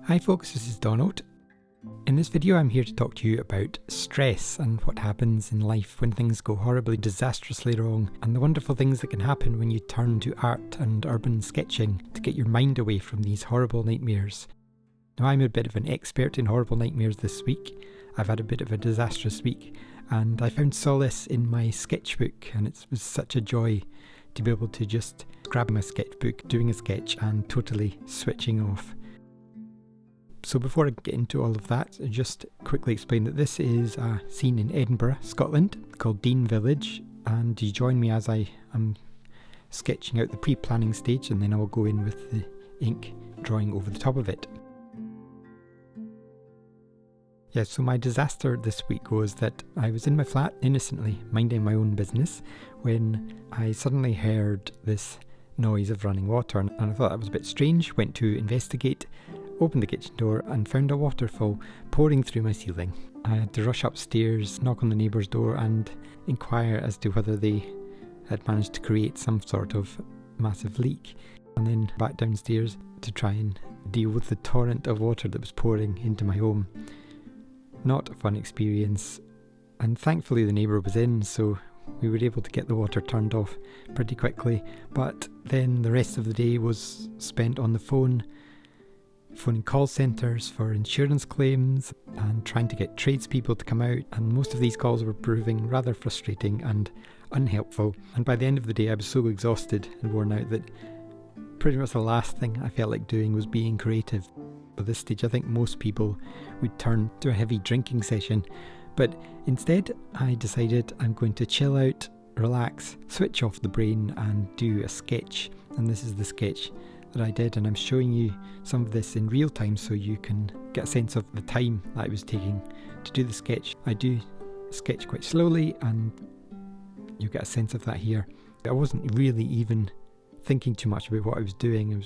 Hi folks, this is Donald. In this video I'm here to talk to you about stress and what happens in life when things go horribly disastrously wrong, and the wonderful things that can happen when you turn to art and urban sketching to get your mind away from these horrible nightmares. Now, I'm a bit of an expert in horrible nightmares this week. I've had a bit of a disastrous week and I found solace in my sketchbook, and it was such a joy to be able to just grab my sketchbook, doing a sketch and totally switching off. So before I get into all of that, I'll just quickly explain that this is a scene in Edinburgh, Scotland, called Dean Village, and you join me as I am sketching out the pre-planning stage, and then I will go in with the ink drawing over the top of it. Yeah, so my disaster this week was that I was in my flat innocently minding my own business when I suddenly heard this noise of running water, and I thought that was a bit strange. Went to investigate, opened the kitchen door and found a waterfall pouring through my ceiling. I had to rush upstairs, knock on the neighbour's door and inquire as to whether they had managed to create some sort of massive leak, and then back downstairs to try and deal with the torrent of water that was pouring into my home. Not a fun experience, and thankfully the neighbour was in, so we were able to get the water turned off pretty quickly. But then the rest of the day was spent on the phone, phoning call centres for insurance claims and trying to get tradespeople to come out, and most of these calls were proving rather frustrating and unhelpful. And by the end of the day I was so exhausted and worn out that pretty much the last thing I felt like doing was being creative. At this stage I think most people would turn to a heavy drinking session, but instead I decided I'm going to chill out, relax, switch off the brain and do a sketch. And this is the sketch that I did, and I'm showing you some of this in real time so you can get a sense of the time that I was taking to do the sketch. I do sketch quite slowly and you get a sense of that here. I wasn't really even thinking too much about what I was doing.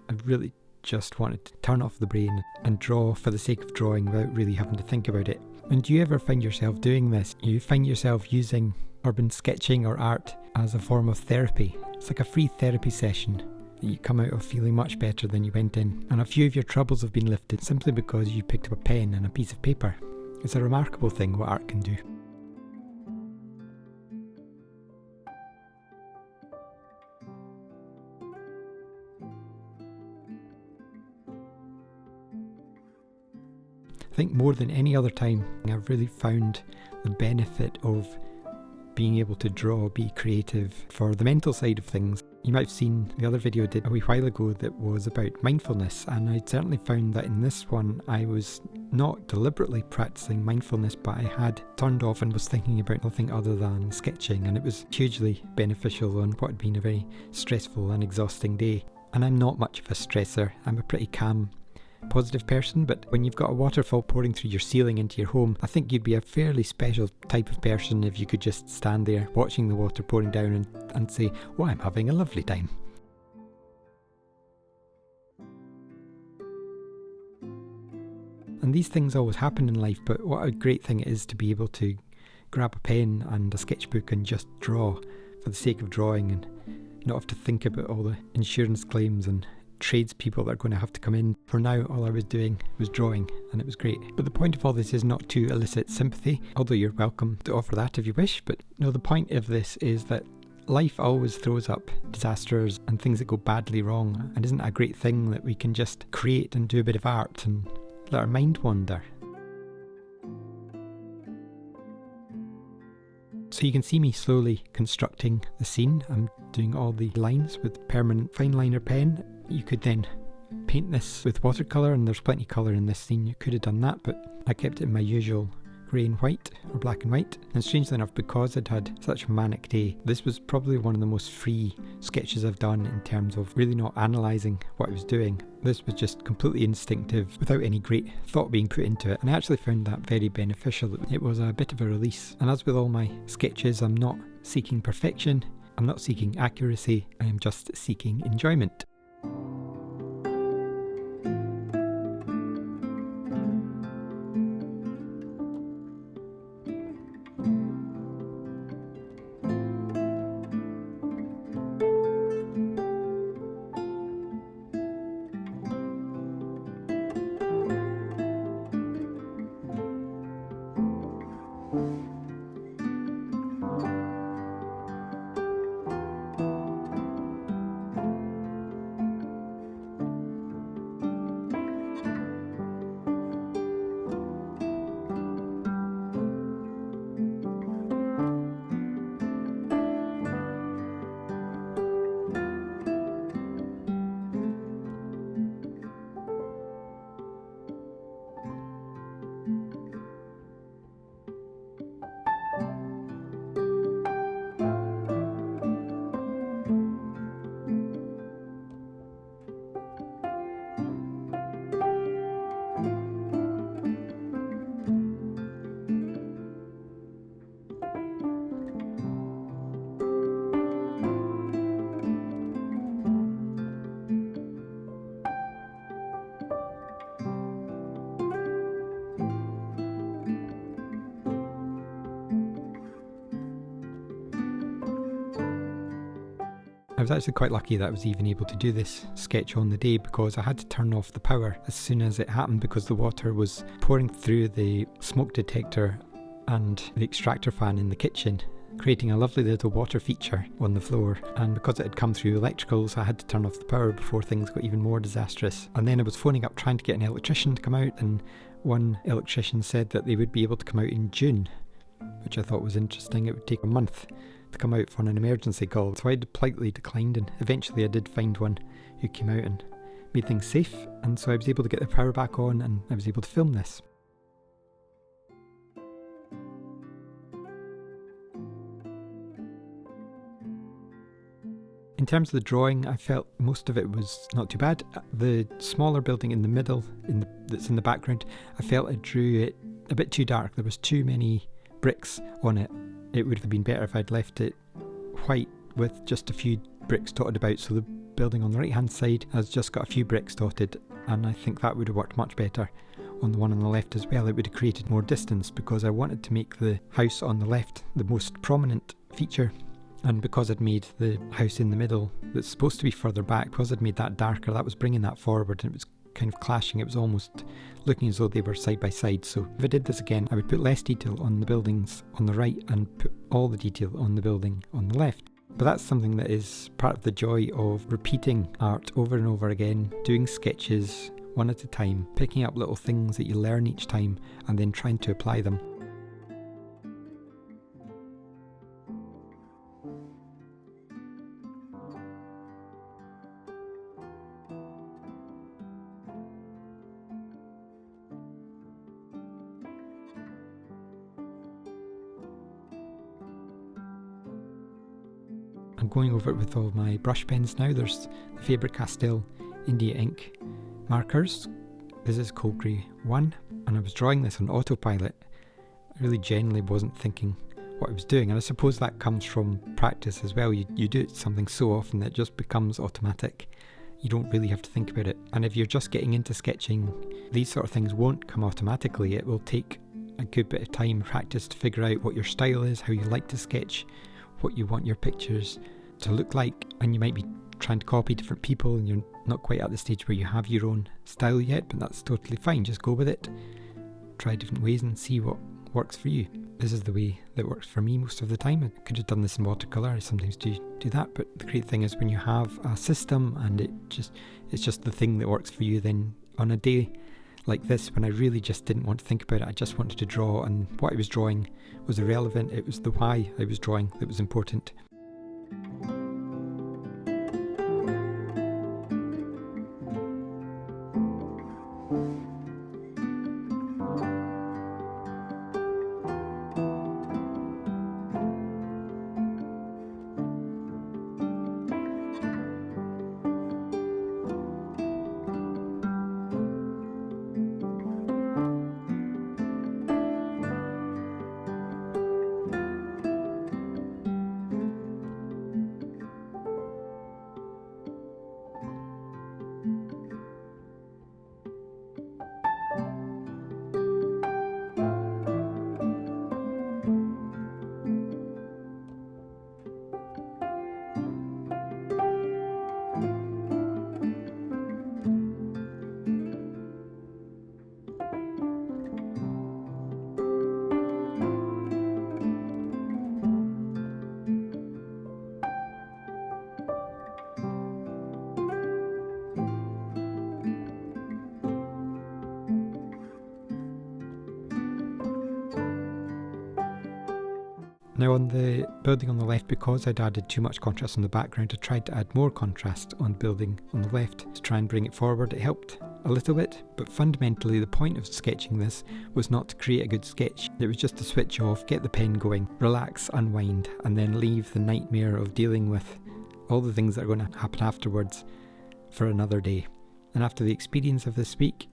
I really just wanted to turn off the brain and draw for the sake of drawing without really having to think about it. And do you ever find yourself doing this? You find yourself using urban sketching or art as a form of therapy. It's like a free therapy session. You come out of feeling much better than you went in, and a few of your troubles have been lifted simply because you picked up a pen and a piece of paper. It's a remarkable thing what art can do. I think more than any other time I've really found the benefit of being able to draw, be creative for the mental side of things. You might have seen the other video I did a wee while ago that was about mindfulness, and I certainly found that in this one I was not deliberately practicing mindfulness, but I had turned off and was thinking about nothing other than sketching, and it was hugely beneficial on what had been a very stressful and exhausting day. And I'm not much of a stressor. I'm a pretty calm, positive person, but when you've got a waterfall pouring through your ceiling into your home, I think you'd be a fairly special type of person if you could just stand there watching the water pouring down and say, oh, I'm having a lovely time. And these things always happen in life, but what a great thing it is to be able to grab a pen and a sketchbook and just draw for the sake of drawing and not have to think about all the insurance claims and tradespeople that are going to have to come in. For now, all I was doing was drawing, and it was great. But the point of all this is not to elicit sympathy, although you're welcome to offer that if you wish. But no, the point of this is that life always throws up disasters and things that go badly wrong, and isn't it a great thing that we can just create and do a bit of art and let our mind wander? So you can see me slowly constructing the scene. I'm doing all the lines with permanent Fineliner pen. You could then paint this with watercolour, and there's plenty of colour in this scene. You could have done that, but I kept it in my usual grey and white, or black and white. And strangely enough, because I'd had such a manic day, this was probably one of the most free sketches I've done in terms of really not analysing what I was doing. This was just completely instinctive without any great thought being put into it, and I actually found that very beneficial. It was a bit of a release. And as with all my sketches, I'm not seeking perfection, I'm not seeking accuracy, I am just seeking enjoyment. I was actually quite lucky that I was even able to do this sketch on the day, because I had to turn off the power as soon as it happened because the water was pouring through the smoke detector and the extractor fan in the kitchen, creating a lovely little water feature on the floor. And because it had come through electricals, I had to turn off the power before things got even more disastrous. And then I was phoning up trying to get an electrician to come out, and one electrician said that they would be able to come out in June, which I thought was interesting. It would take a month to come out for an emergency call, so I politely declined, and eventually I did find one who came out and made things safe, and so I was able to get the power back on and I was able to film this. In terms of the drawing, I felt most of it was not too bad. The smaller building in the middle, that's in the background, I felt I drew it a bit too dark. There was too many bricks on it. It would have been better if I'd left it white with just a few bricks dotted about. So the building on the right hand side has just got a few bricks dotted, and I think that would have worked much better. On the one on the left as well, it would have created more distance, because I wanted to make the house on the left the most prominent feature. And because I'd made the house in the middle that's supposed to be further back, because I'd made that darker, that was bringing that forward, and it was kind of clashing. It was almost looking as though they were side by side. So if I did this again, I would put less detail on the buildings on the right and put all the detail on the building on the left. But that's something that is part of the joy of repeating art over and over again, doing sketches one at a time, picking up little things that you learn each time and then trying to apply them. I'm going over it with all my brush pens now. There's the Faber-Castell India ink markers. This is Cold Grey 1, and I was drawing this on autopilot. I really genuinely wasn't thinking what I was doing, and I suppose that comes from practice as well. You do it something so often that it just becomes automatic. You don't really have to think about it. And if you're just getting into sketching, these sort of things won't come automatically. It will take a good bit of time and practice to figure out what your style is, how you like to sketch, what you want your pictures to look like, and you might be trying to copy different people and you're not quite at the stage where you have your own style yet, but that's totally fine. Just go with it, try different ways and see what works for you. This is the way that works for me most of the time. I could have done this in watercolour, I sometimes do that, but the great thing is when you have a system and it's just the thing that works for you, then on a day like this, when I really just didn't want to think about it, I just wanted to draw, and what I was drawing was irrelevant. It was the why I was drawing that was important. Now on the building on the left, because I'd added too much contrast on the background, I tried to add more contrast on the building on the left to try and bring it forward. It helped a little bit, but fundamentally the point of sketching this was not to create a good sketch. It was just to switch off, get the pen going, relax, unwind, and then leave the nightmare of dealing with all the things that are going to happen afterwards for another day. And after the experience of this week,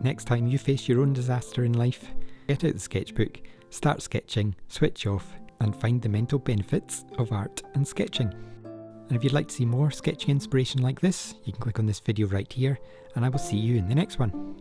next time you face your own disaster in life, get out the sketchbook, start sketching, switch off, and find the mental benefits of art and sketching. And if you'd like to see more sketching inspiration like this, you can click on this video right here, and I will see you in the next one.